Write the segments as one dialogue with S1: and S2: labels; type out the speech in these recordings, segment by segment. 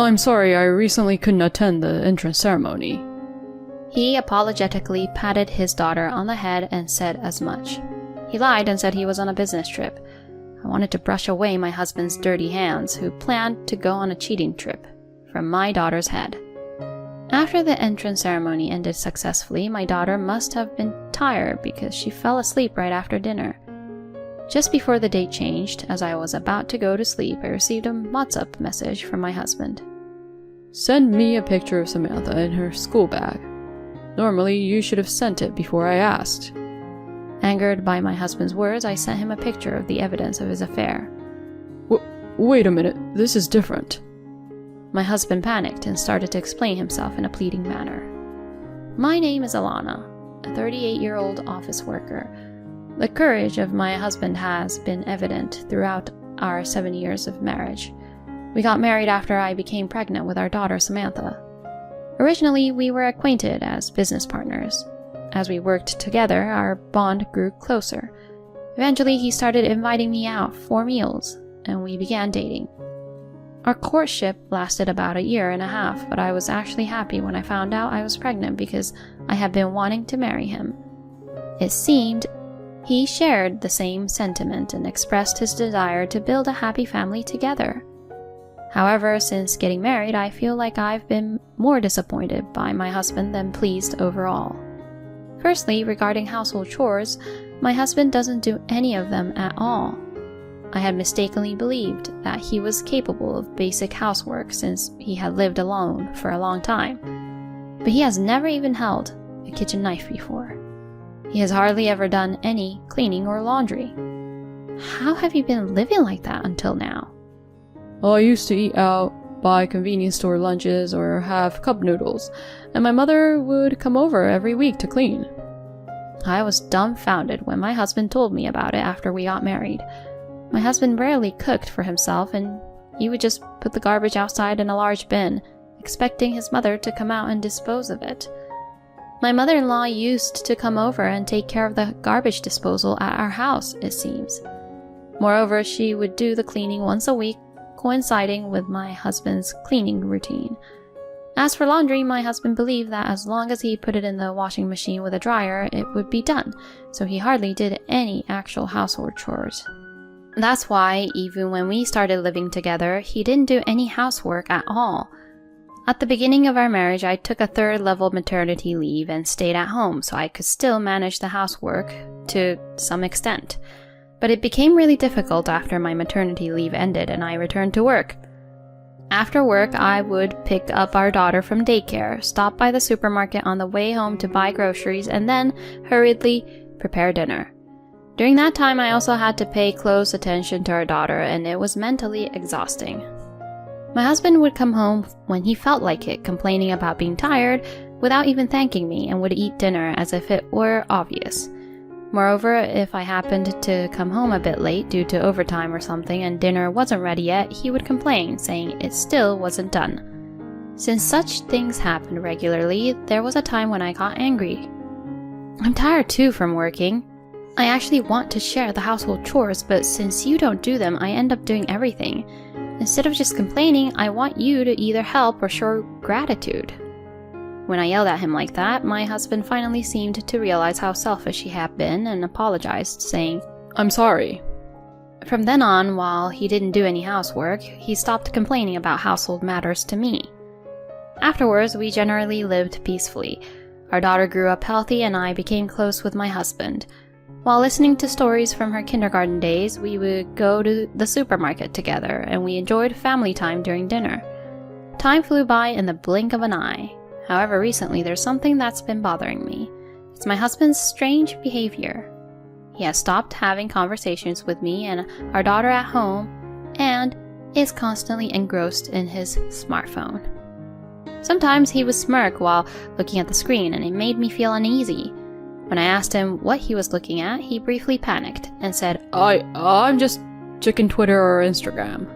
S1: I'm sorry, I recently couldn't attend the entrance ceremony.
S2: He apologetically patted his daughter on the head and said as much. He lied and said he was on a business trip. I wanted to brush away my husband's dirty hands, who planned to go on a cheating trip, from my daughter's head. After the entrance ceremony ended successfully, my daughter must have been tired because she fell asleep right after dinner. Just before the date changed, as I was about to go to sleep, I received a WhatsApp message from my husband.
S1: Send me a picture of Samantha in her school bag. Normally, you should have sent it before I asked.
S2: Angered by my husband's words, I sent him a picture of the evidence of his affair.
S1: Wait a minute, this is different.
S2: My husband panicked and started to explain himself in a pleading manner. My name is Alana, a 38-year-old office worker. The courage of my husband has been evident throughout our 7 years of marriage. We got married after I became pregnant with our daughter Samantha. Originally, we were acquainted as business partners. As we worked together, our bond grew closer. Eventually, he started inviting me out for meals, and we began dating. Our courtship lasted about 1.5 years, but I was actually happy when I found out I was pregnant because I had been wanting to marry him. It seemed he shared the same sentiment and expressed his desire to build a happy family together. However, since getting married, I feel like I've been more disappointed by my husband than pleased overall. Firstly, regarding household chores, my husband doesn't do any of them at all. I had mistakenly believed that he was capable of basic housework since he had lived alone for a long time. But he has never even held a kitchen knife before. He has hardly ever done any cleaning or laundry. How have you been living like that until now?
S1: I used to eat out, buy convenience store lunches, or have cup noodles, and my mother would come over every week to clean.
S2: I was dumbfounded when my husband told me about it after we got married. My husband rarely cooked for himself, and he would just put the garbage outside in a large bin, expecting his mother to come out and dispose of it. My mother-in-law used to come over and take care of the garbage disposal at our house, it seems. Moreover, she would do the cleaning once a week, coinciding with my husband's cleaning routine. As for laundry, my husband believed that as long as he put it in the washing machine with a dryer, it would be done, so he hardly did any actual household chores. That's why, even when we started living together, he didn't do any housework at all. At the beginning of our marriage, I took a 3rd-level maternity leave and stayed at home so I could still manage the housework to some extent. But it became really difficult after my maternity leave ended and I returned to work. After work, I would pick up our daughter from daycare, stop by the supermarket on the way home to buy groceries, and then hurriedly prepare dinner. During that time, I also had to pay close attention to our daughter, and it was mentally exhausting. My husband would come home when he felt like it, complaining about being tired without even thanking me, and would eat dinner as if it were obvious. Moreover, if I happened to come home a bit late due to overtime or something and dinner wasn't ready yet, he would complain, saying it still wasn't done. Since such things happened regularly, there was a time when I got angry. I'm tired too from working. I actually want to share the household chores, but since you don't do them, I end up doing everything. Instead of just complaining, I want you to either help or show gratitude. When I yelled at him like that, my husband finally seemed to realize how selfish he had been and apologized, saying,
S1: I'm sorry.
S2: From then on, while he didn't do any housework, he stopped complaining about household matters to me. Afterwards, we generally lived peacefully. Our daughter grew up healthy and I became close with my husband. While listening to stories from her kindergarten days, we would go to the supermarket together and we enjoyed family time during dinner. Time flew by in the blink of an eye. However, recently there's something that's been bothering me. It's my husband's strange behavior. He has stopped having conversations with me and our daughter at home and is constantly engrossed in his smartphone. Sometimes he would smirk while looking at the screen and it made me feel uneasy. When I asked him what he was looking at, he briefly panicked and said,
S1: I'm just checking Twitter or Instagram.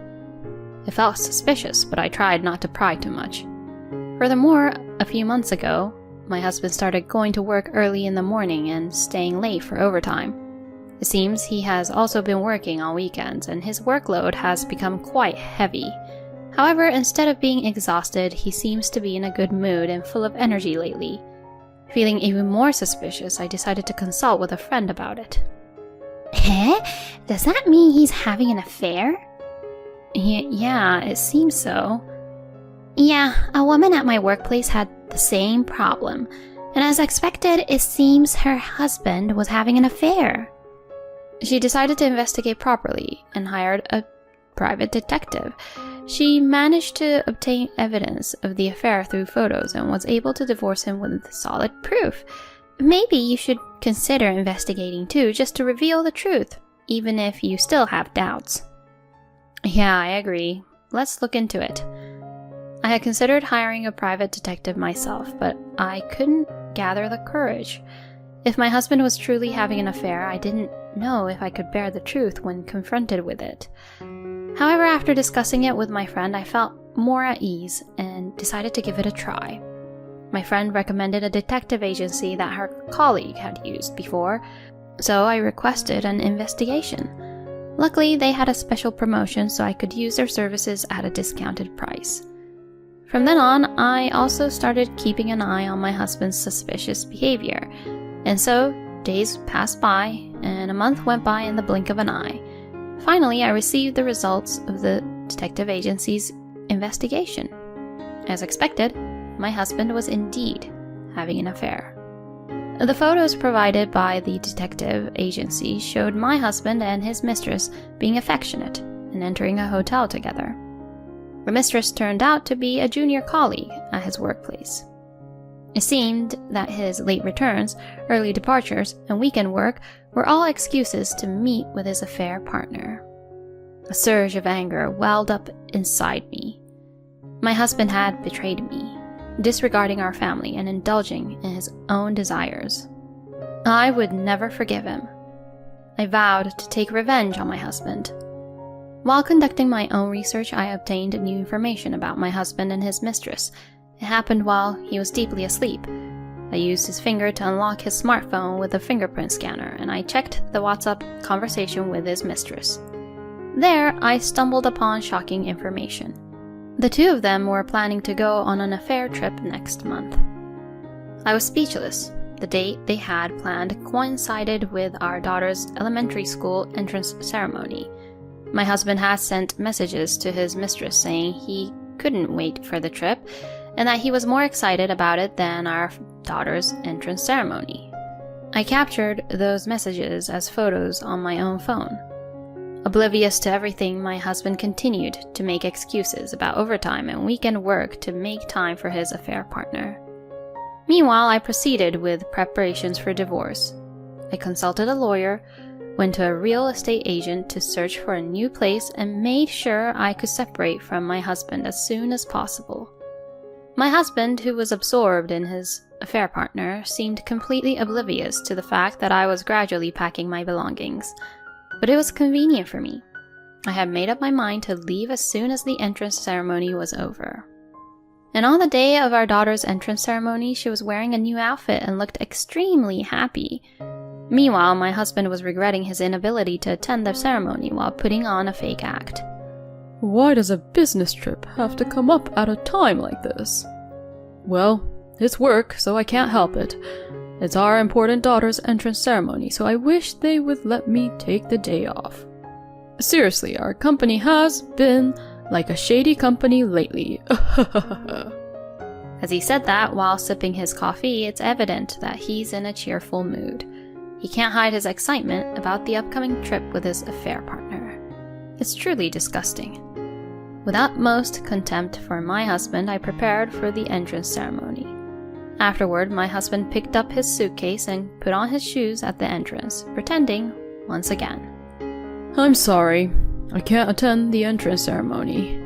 S2: It felt suspicious, but I tried not to pry too much. Furthermore, a few months ago, my husband started going to work early in the morning and staying late for overtime. It seems he has also been working on weekends, and his workload has become quite heavy. However, instead of being exhausted, he seems to be in a good mood and full of energy lately. Feeling even more suspicious, I decided to consult with a friend about it.
S3: Eh? Does that mean he's having an affair?
S2: Yeah, it seems so.
S3: Yeah, a woman at my workplace had the same problem, and as expected, it seems her husband was having an affair.
S2: She decided to investigate properly and hired a private detective. She managed to obtain evidence of the affair through photos and was able to divorce him with solid proof.
S3: Maybe you should consider investigating too, just to reveal the truth, even if you still have doubts.
S2: Yeah, I agree. Let's look into it. I had considered hiring a private detective myself, but I couldn't gather the courage. If my husband was truly having an affair, I didn't know if I could bear the truth when confronted with it. However, after discussing it with my friend, I felt more at ease and decided to give it a try. My friend recommended a detective agency that her colleague had used before, so I requested an investigation. Luckily, they had a special promotion, so I could use their services at a discounted price. From then on, I also started keeping an eye on my husband's suspicious behavior, and so days passed by, and a month went by in the blink of an eye. Finally, I received the results of the detective agency's investigation. As expected, my husband was indeed having an affair. The photos provided by the detective agency showed my husband and his mistress being affectionate and entering a hotel together. The mistress turned out to be a junior colleague at his workplace. It seemed that his late returns, early departures, and weekend work were all excuses to meet with his affair partner. A surge of anger welled up inside me. My husband had betrayed me, disregarding our family and indulging in his own desires. I would never forgive him. I vowed to take revenge on my husband. While conducting my own research, I obtained new information about my husband and his mistress. It happened while he was deeply asleep. I used his finger to unlock his smartphone with a fingerprint scanner, and I checked the WhatsApp conversation with his mistress. There, I stumbled upon shocking information. The two of them were planning to go on an affair trip next month. I was speechless. The date they had planned coincided with our daughter's elementary school entrance ceremony. My husband had sent messages to his mistress saying he couldn't wait for the trip, and that he was more excited about it than our daughter's entrance ceremony. I captured those messages as photos on my own phone. Oblivious to everything, my husband continued to make excuses about overtime and weekend work to make time for his affair partner. Meanwhile, I proceeded with preparations for divorce. I consulted a lawyer, went to a real estate agent to search for a new place, and made sure I could separate from my husband as soon as possible. My husband, who was absorbed in his affair partner, seemed completely oblivious to the fact that I was gradually packing my belongings. But it was convenient for me. I had made up my mind to leave as soon as the entrance ceremony was over. And on the day of our daughter's entrance ceremony, she was wearing a new outfit and looked extremely happy. Meanwhile, my husband was regretting his inability to attend the ceremony while putting on a fake act.
S1: Why does a business trip have to come up at a time like this? Well, it's work, so I can't help it. It's our important daughter's entrance ceremony, so I wish they would let me take the day off. Seriously, our company has been like a shady company lately.
S2: As he said that while sipping his coffee, it's evident that he's in a cheerful mood. He can't hide his excitement about the upcoming trip with his affair partner. It's truly disgusting. With utmost contempt for my husband, I prepared for the entrance ceremony. Afterward, my husband picked up his suitcase and put on his shoes at the entrance, pretending once again.
S1: I'm sorry, I can't attend the entrance ceremony.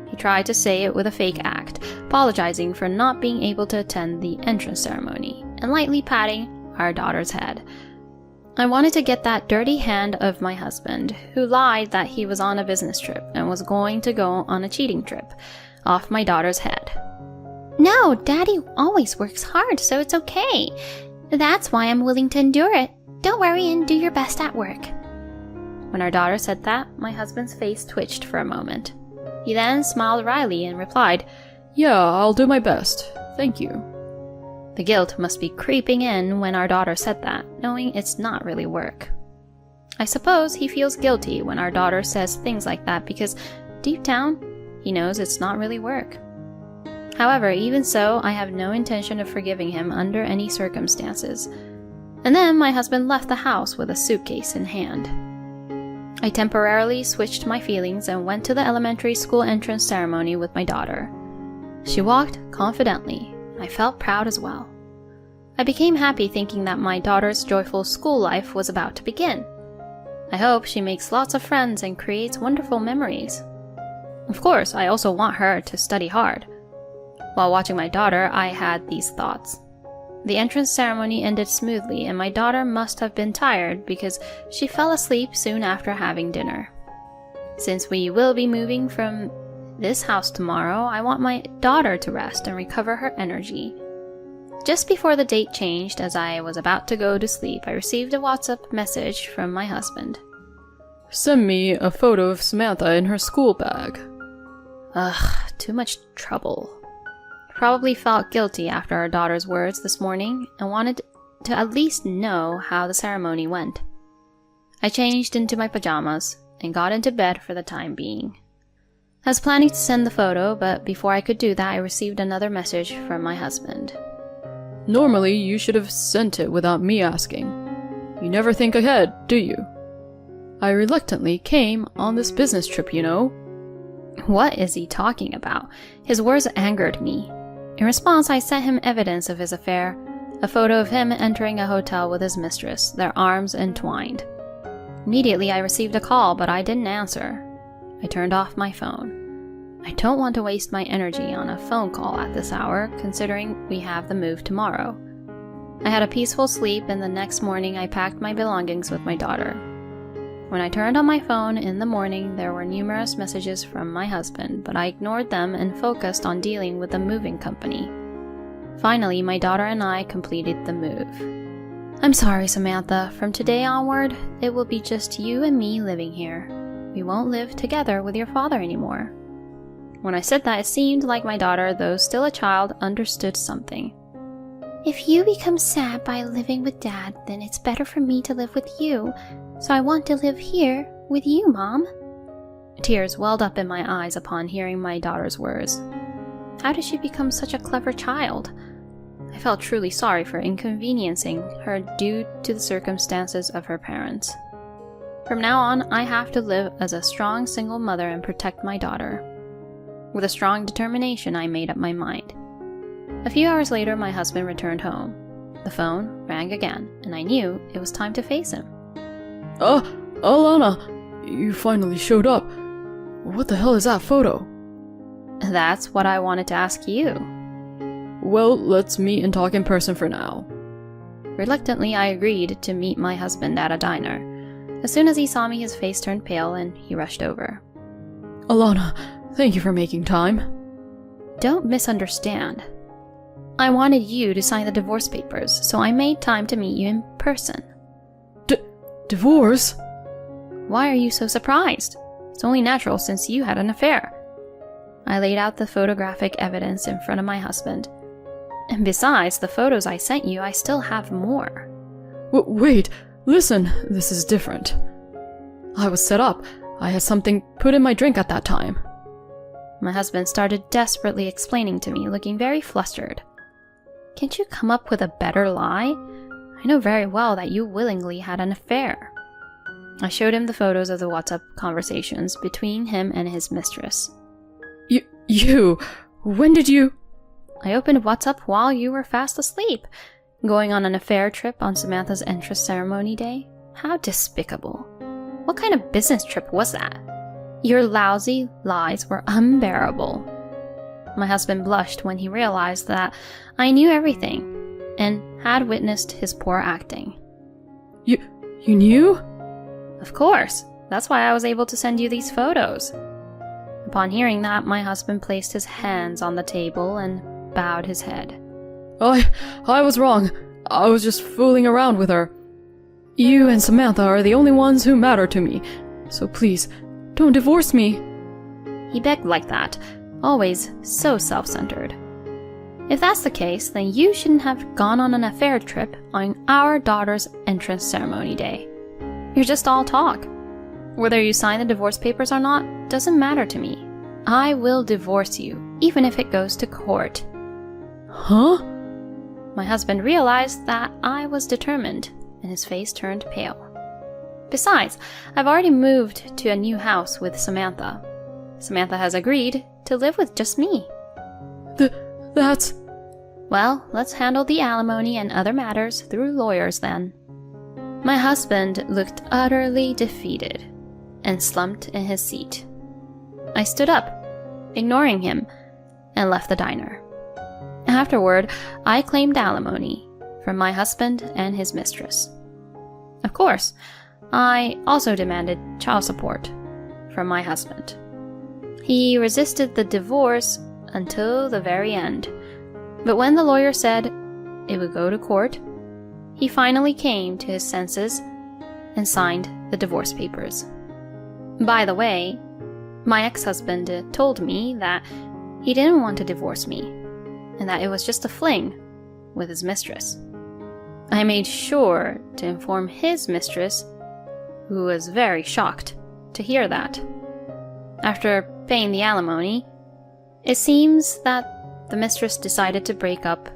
S2: He tried to say it with a fake act, apologizing for not being able to attend the entrance ceremony, and lightly patting our daughter's head. I wanted to get that dirty hand of my husband, who lied that he was on a business trip and was going to go on a cheating trip, off my daughter's head.
S3: No, Daddy always works hard, so it's okay. That's why I'm willing to endure it. Don't worry and do your best at work.
S2: When our daughter said that, my husband's face twitched for a moment. He then smiled wryly and replied,
S1: Yeah, I'll do my best. Thank you.
S2: The guilt must be creeping in when our daughter said that, knowing it's not really work. I suppose he feels guilty when our daughter says things like that because deep down, he knows it's not really work. However, even so, I have no intention of forgiving him under any circumstances. And then my husband left the house with a suitcase in hand. I temporarily switched my feelings and went to the elementary school entrance ceremony with my daughter. She walked confidently, and I felt proud as well. I became happy thinking that my daughter's joyful school life was about to begin. I hope she makes lots of friends and creates wonderful memories. Of course, I also want her to study hard. While watching my daughter, I had these thoughts. The entrance ceremony ended smoothly, and my daughter must have been tired because she fell asleep soon after having dinner. Since we will be moving from this house tomorrow, I want my daughter to rest and recover her energy. Just before the date changed, as I was about to go to sleep, I received a WhatsApp message from my husband.
S1: Send me a photo of Samantha in her school bag.
S2: Ugh, too much trouble. Probably felt guilty after our daughter's words this morning and wanted to at least know how the ceremony went. I changed into my pajamas and got into bed for the time being. I was planning to send the photo, but before I could do that, I received another message from my husband.
S1: Normally, you should have sent it without me asking. You never think ahead, do you? I reluctantly came on this business trip, you know.
S2: What is he talking about? His words angered me. In response, I sent him evidence of his affair, a photo of him entering a hotel with his mistress, their arms entwined. Immediately, I received a call, but I didn't answer. I turned off my phone. I don't want to waste my energy on a phone call at this hour, considering we have the move tomorrow. I had a peaceful sleep, and the next morning I packed my belongings with my daughter. When I turned on my phone in the morning, there were numerous messages from my husband, but I ignored them and focused on dealing with the moving company. Finally, my daughter and I completed the move. I'm sorry, Samantha. From today onward, it will be just you and me living here. We won't live together with your father anymore. When I said that, it seemed like my daughter, though still a child, understood something.
S3: If you become sad by living with Dad, then it's better for me to live with you. So I want to live here with you, Mom.
S2: Tears welled up in my eyes upon hearing my daughter's words. How did she become such a clever child? I felt truly sorry for inconveniencing her due to the circumstances of her parents. From now on, I have to live as a strong single mother and protect my daughter. With a strong determination, I made up my mind. A few hours later, my husband returned home. The phone rang again, and I knew it was time to face him.
S1: Alana, you finally showed up. What the hell is that photo?
S2: That's what I wanted to ask you.
S1: Well, let's meet and talk in person for now.
S2: Reluctantly, I agreed to meet my husband at a diner. As soon as he saw me, his face turned pale and he rushed over.
S1: Alana, thank you for making time.
S2: Don't misunderstand. I wanted you to sign the divorce papers, so I made time to meet you in person.
S1: Divorce?
S2: Why are you so surprised? It's only natural since you had an affair. I laid out the photographic evidence in front of my husband. And besides the photos I sent you, I still have more.
S1: Wait, listen, this is different. I was set up. I had something put in my drink at that time.
S2: My husband started desperately explaining to me, looking very flustered. Can't you come up with a better lie? I know very well that you willingly had an affair. I showed him the photos of the WhatsApp conversations between him and his mistress.
S1: When did you?
S2: I opened WhatsApp while you were fast asleep. Going on an affair trip on Samantha's entrance ceremony day? How despicable. What kind of business trip was that? Your lousy lies were unbearable. My husband blushed when he realized that I knew everything and had witnessed his poor acting.
S1: You knew?
S2: Of course. That's why I was able to send you these photos. Upon hearing that, my husband placed his hands on the table and bowed his head.
S1: I was wrong. I was just fooling around with her. You and Samantha are the only ones who matter to me, so please, don't divorce me.
S2: He begged like that, always so self-centered. If that's the case, then you shouldn't have gone on an affair trip on our daughter's entrance ceremony day. You're just all talk. Whether you sign the divorce papers or not doesn't matter to me. I will divorce you, even if it goes to court.
S1: Huh?
S2: My husband realized that I was determined, and his face turned pale. Besides, I've already moved to a new house with Samantha. Samantha has agreed to live with just me.
S1: That's...
S2: Well, let's handle the alimony and other matters through lawyers then. My husband looked utterly defeated and slumped in his seat. I stood up, ignoring him, and left the diner. Afterward, I claimed alimony from my husband and his mistress. Of course, I also demanded child support from my husband. He resisted the divorce until the very end, but when the lawyer said it would go to court, he finally came to his senses and signed the divorce papers. By the way, my ex-husband told me that he didn't want to divorce me, and that it was just a fling with his mistress. I made sure to inform his mistress, who was very shocked to hear that. After paying the alimony, it seems that the mistress decided to break up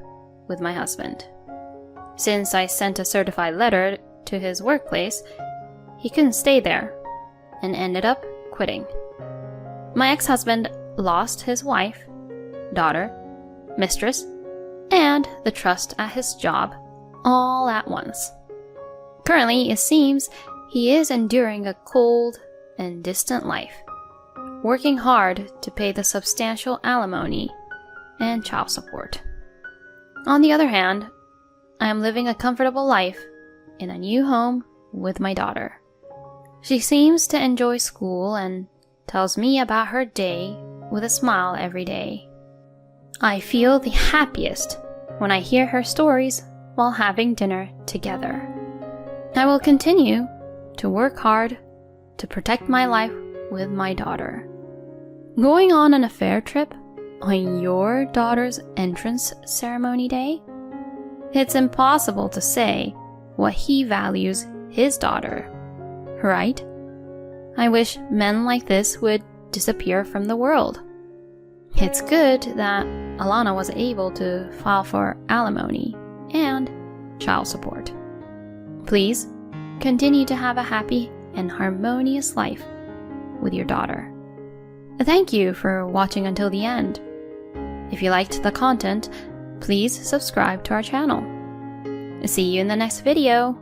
S2: with my husband. Since I sent a certified letter to his workplace, he couldn't stay there and ended up quitting. My ex-husband lost his wife, daughter, mistress, and the trust at his job all at once. Currently, it seems he is enduring a cold and distant life, working hard to pay the substantial alimony and child support. On the other hand, I am living a comfortable life in a new home with my daughter. She seems to enjoy school and tells me about her day with a smile every day. I feel the happiest when I hear her stories while having dinner together. I will continue to work hard to protect my life with my daughter. Going on an affair trip on your daughter's entrance ceremony day? It's impossible to say what he values his daughter, right? I wish men like this would disappear from the world. It's good that Alana was able to file for alimony and child support. Please continue to have a happy and harmonious life with your daughter. Thank you for watching until the end. If you liked the content, please subscribe to our channel. See you in the next video.